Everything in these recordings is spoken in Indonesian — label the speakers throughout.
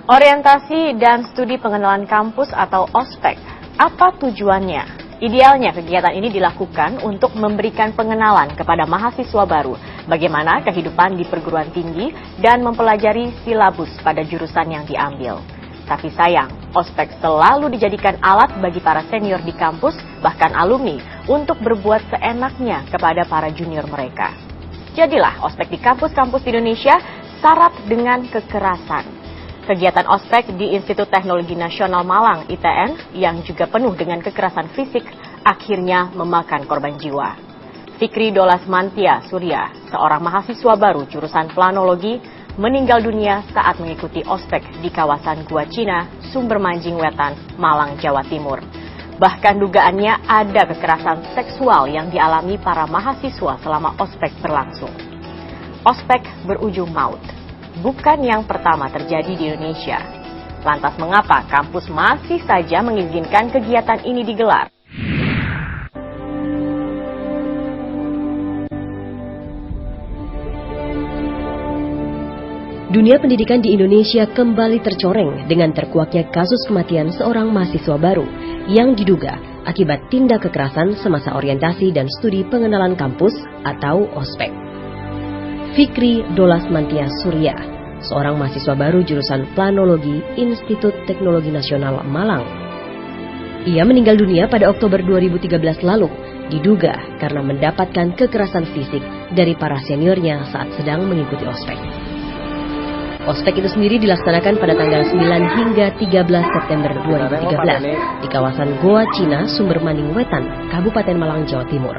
Speaker 1: Orientasi dan studi pengenalan kampus atau ospek, apa tujuannya? Idealnya kegiatan ini dilakukan untuk memberikan pengenalan kepada mahasiswa baru bagaimana kehidupan di perguruan tinggi dan mempelajari silabus pada jurusan yang diambil. Tapi sayang, ospek selalu dijadikan alat bagi para senior di kampus, bahkan alumni, untuk berbuat seenaknya kepada para junior mereka. Jadilah ospek di kampus-kampus di Indonesia syarat dengan kekerasan. Kegiatan ospek di Institut Teknologi Nasional Malang (ITN) yang juga penuh dengan kekerasan fisik akhirnya memakan korban jiwa. Fikri Dolasmantia Surya, seorang mahasiswa baru jurusan planologi, meninggal dunia saat mengikuti ospek di kawasan Gua Cina, Sumber Manjing Wetan, Malang, Jawa Timur. Bahkan dugaannya ada kekerasan seksual yang dialami para mahasiswa selama ospek berlangsung. Ospek berujung maut. Bukan yang pertama terjadi di Indonesia. Lantas mengapa kampus masih saja mengizinkan kegiatan ini digelar?
Speaker 2: Dunia pendidikan di Indonesia kembali tercoreng dengan terkuaknya kasus kematian seorang mahasiswa baru yang diduga akibat tindak kekerasan semasa orientasi dan studi pengenalan kampus atau ospek. Fikri Dolasmantia Surya, seorang mahasiswa baru jurusan planologi Institut Teknologi Nasional Malang. Ia meninggal dunia pada Oktober 2013 lalu, diduga karena mendapatkan kekerasan fisik dari para seniornya saat sedang mengikuti ospek. Ospek itu sendiri dilaksanakan pada tanggal 9 hingga 13 September 2013 di kawasan Goa Cina, Sumber Manjing Wetan, Kabupaten Malang, Jawa Timur.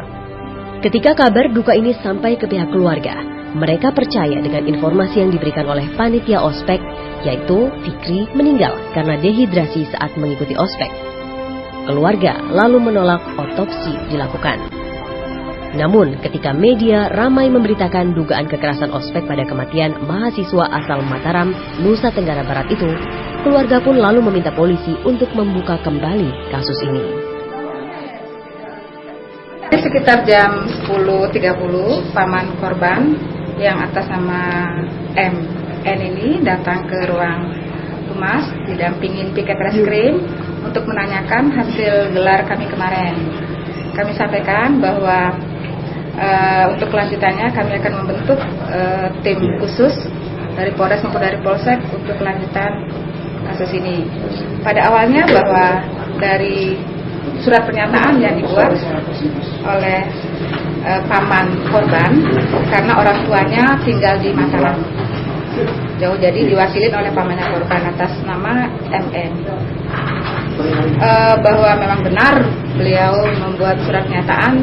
Speaker 2: Ketika kabar duka ini sampai ke pihak keluarga, mereka percaya dengan informasi yang diberikan oleh panitia ospek, yaitu Fikri meninggal karena dehidrasi saat mengikuti ospek. Keluarga lalu menolak otopsi dilakukan. Namun, ketika media ramai memberitakan dugaan kekerasan ospek pada kematian mahasiswa asal Mataram, Nusa Tenggara Barat itu, keluarga pun lalu meminta polisi untuk membuka kembali kasus ini.
Speaker 3: Sekitar jam 10.30, paman korban yang atas nama MN ini datang ke ruang humas didampingin piket reskrim untuk menanyakan hasil gelar kami kemarin. Kami sampaikan bahwa untuk kelanjutannya kami akan membentuk tim khusus dari Polres maupun dari Polsek untuk kelanjutan kasus ini. Pada awalnya bahwa dari surat pernyataan yang dibuat oleh paman korban karena orang tuanya tinggal di Mataram jauh, jadi diwakilin oleh pamannya korban atas nama MN, bahwa memang benar beliau membuat surat pernyataan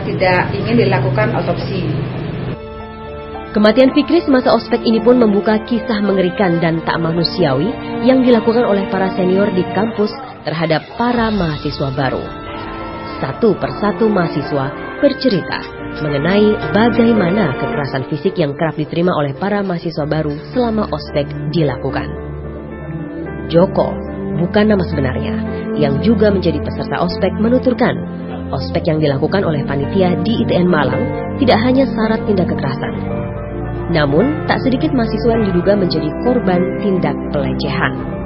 Speaker 3: tidak ingin dilakukan otopsi.
Speaker 2: Kematian Fikri semasa ospek ini pun membuka kisah mengerikan dan tak manusiawi yang dilakukan oleh para senior di kampus terhadap para mahasiswa baru. Satu persatu mahasiswa bercerita mengenai bagaimana kekerasan fisik yang kerap diterima oleh para mahasiswa baru selama ospek dilakukan. Joko, bukan nama sebenarnya, yang juga menjadi peserta ospek menuturkan, ospek yang dilakukan oleh panitia di ITN Malang tidak hanya syarat tindak kekerasan. Namun, tak sedikit mahasiswa yang diduga menjadi korban tindak pelecehan.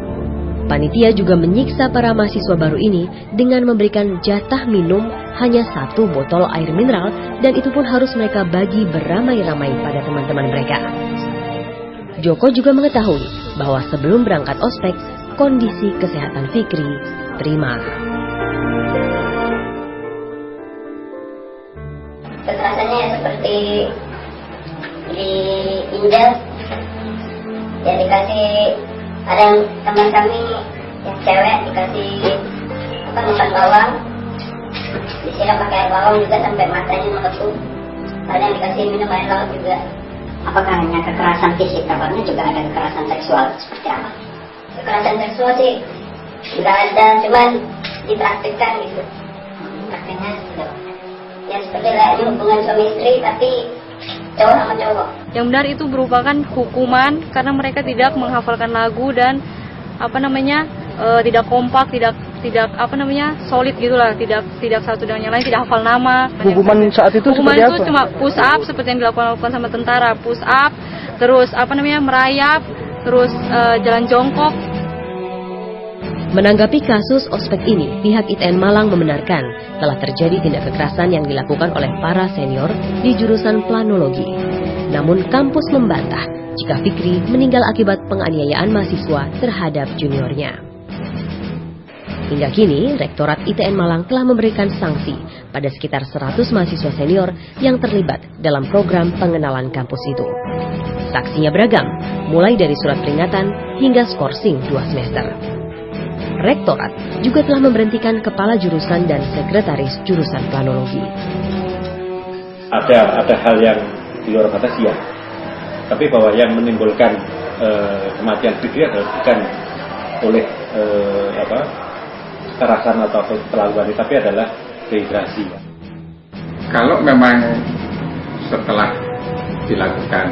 Speaker 2: Panitia juga menyiksa para mahasiswa baru ini dengan memberikan jatah minum hanya 1 botol air mineral, dan itu pun harus mereka bagi beramai-ramai pada teman-teman mereka. Joko juga mengetahui bahwa sebelum berangkat ospek, kondisi kesehatan Fikri prima.
Speaker 4: Kekerasannya seperti diinjak, ya dikasih, ada yang teman kami yang cewek dikasih makan bawang, disiram pakai air bawang juga sampai matanya melepuh. Ada yang dikasih minum air laut juga. Apakah hanya kekerasan fisik, kabarnya juga ada kekerasan seksual seperti apa? Kekerasan seksual sih nggak ada, cuman dipraktikkan gitu. Praktiknya ya seperti layaknya hubungan suami istri tapi cowok sama cowok.
Speaker 5: Yang benar itu merupakan hukuman karena mereka tidak menghafalkan lagu dan tidak kompak, tidak solid gitulah, tidak satu dengan yang lain, tidak hafal nama.
Speaker 6: Hukuman saat itu
Speaker 5: hukuman
Speaker 6: seperti
Speaker 5: itu
Speaker 6: apa?
Speaker 5: Cuma push up seperti yang dilakukan sama tentara, push up, terus merayap, terus jalan jongkok.
Speaker 2: Menanggapi kasus ospek ini, pihak ITN Malang membenarkan telah terjadi tindak kekerasan yang dilakukan oleh para senior di jurusan planologi. Namun kampus membantah jika Fikri meninggal akibat penganiayaan mahasiswa terhadap juniornya. Hingga kini, Rektorat ITN Malang telah memberikan sanksi pada sekitar 100 mahasiswa senior yang terlibat dalam program pengenalan kampus itu. Sanksinya beragam, mulai dari surat peringatan hingga skorsing 2 semester. Rektorat juga telah memberhentikan kepala jurusan dan sekretaris jurusan planologi.
Speaker 6: Ada hal yang di luar batas ya, tapi bahwa yang menimbulkan kematian Fikri adalah bukan oleh kekerasan atau keterlaluan, tapi adalah dehidrasi.
Speaker 7: Kalau memang setelah dilakukan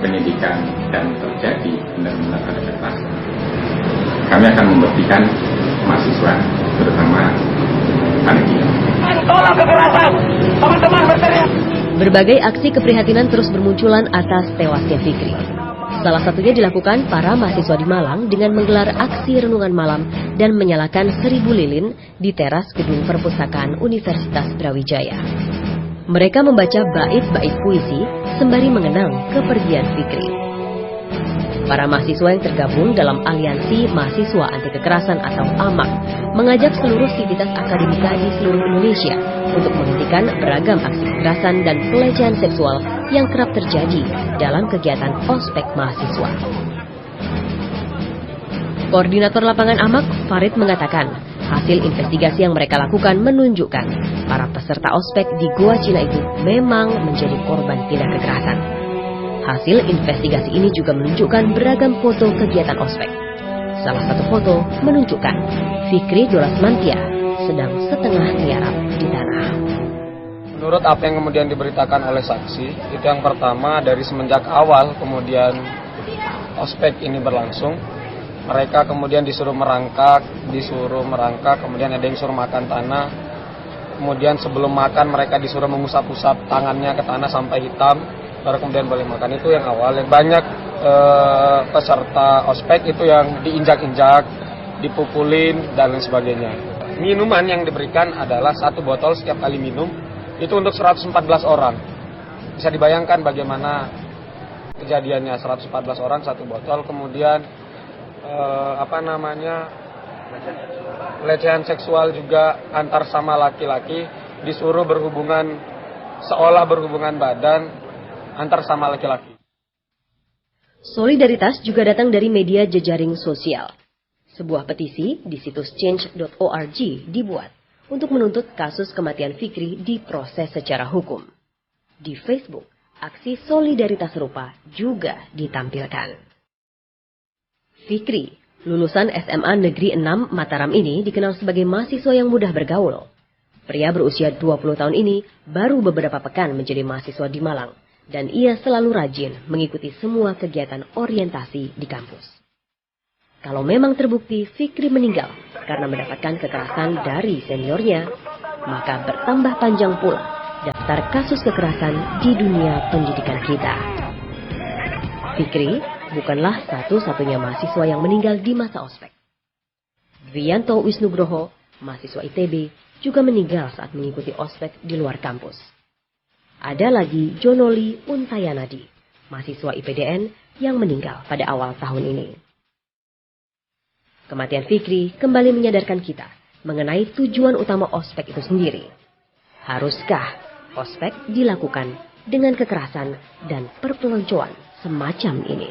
Speaker 7: penyidikan dan terjadi benar-benar ada kekerasan, kami akan membuktikan mahasiswa, terutama panitia.
Speaker 8: Tolak kekerasan, teman-teman berteriak.
Speaker 2: Berbagai aksi keprihatinan terus bermunculan atas tewasnya Fikri. Salah satunya dilakukan para mahasiswa di Malang dengan menggelar aksi renungan malam dan menyalakan 1000 lilin di teras gedung perpustakaan Universitas Brawijaya. Mereka membaca bait-bait puisi sembari mengenang kepergian Fikri. Para mahasiswa yang tergabung dalam Aliansi Mahasiswa Anti Kekerasan atau AMAK mengajak seluruh sivitas akademika di seluruh Indonesia untuk menghentikan beragam aksi kekerasan dan pelecehan seksual yang kerap terjadi dalam kegiatan ospek mahasiswa. Koordinator lapangan AMAK, Farid, mengatakan hasil investigasi yang mereka lakukan menunjukkan para peserta ospek di Goa Cina itu memang menjadi korban tindak kekerasan. Hasil investigasi ini juga menunjukkan beragam foto kegiatan ospek. Salah satu foto menunjukkan Fikri Dorasmantia sedang setengah tiarap di tanah.
Speaker 9: Menurut apa yang kemudian diberitakan oleh saksi, itu yang pertama dari semenjak awal kemudian ospek ini berlangsung, mereka kemudian disuruh merangkak, kemudian ada yang suruh makan tanah, kemudian sebelum makan mereka disuruh mengusap-usap tangannya ke tanah sampai hitam, baru kemudian boleh makan. Itu yang awal. Yang banyak peserta ospek itu yang diinjak-injak, dipukulin dan lain sebagainya. Minuman yang diberikan adalah 1 botol setiap kali minum, itu untuk 114 orang. Bisa dibayangkan bagaimana kejadiannya, 114 orang 1 botol, kemudian pelecehan seksual juga antar sama laki-laki, disuruh berhubungan seolah berhubungan badan antar sama laki-laki.
Speaker 2: Solidaritas juga datang dari media jejaring sosial. Sebuah petisi di situs change.org dibuat untuk menuntut kasus kematian Fikri diproses secara hukum. Di Facebook, aksi solidaritas serupa juga ditampilkan. Fikri, lulusan SMA Negeri 6 Mataram ini dikenal sebagai mahasiswa yang mudah bergaul. Pria berusia 20 tahun ini baru beberapa pekan menjadi mahasiswa di Malang. Dan ia selalu rajin mengikuti semua kegiatan orientasi di kampus. Kalau memang terbukti Fikri meninggal karena mendapatkan kekerasan dari seniornya, maka bertambah panjang pula daftar kasus kekerasan di dunia pendidikan kita. Fikri bukanlah satu-satunya mahasiswa yang meninggal di masa ospek. Vianto Wisnugroho, mahasiswa ITB, juga meninggal saat mengikuti ospek di luar kampus. Ada lagi Jonoli Untayanadi, mahasiswa IPDN yang meninggal pada awal tahun ini. Kematian Fikri kembali menyadarkan kita mengenai tujuan utama ospek itu sendiri. Haruskah ospek dilakukan dengan kekerasan dan perpeloncoan semacam ini?